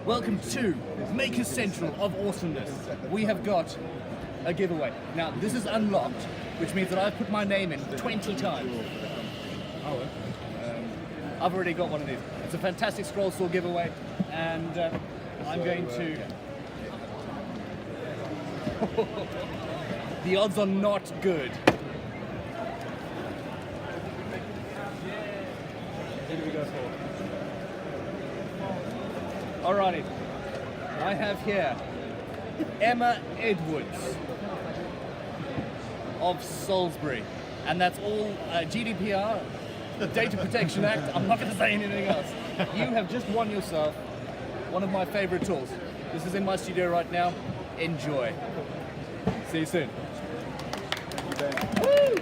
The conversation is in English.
Welcome to Maker Central of Awesomeness. We have got a giveaway. Now, this is unlocked, which means that I've put my name in 20 times. I've already got one of these. It's a fantastic scroll saw giveaway, and I'm going to... The odds are not good. Who do we go for? Alrighty. I have here Emma Edwards of Salisbury. And that's all GDPR, the Data Protection Act. I'm not going to say anything else. You have just won yourself one of my favorite tools. This is in my studio right now. Enjoy. See you soon. Woo!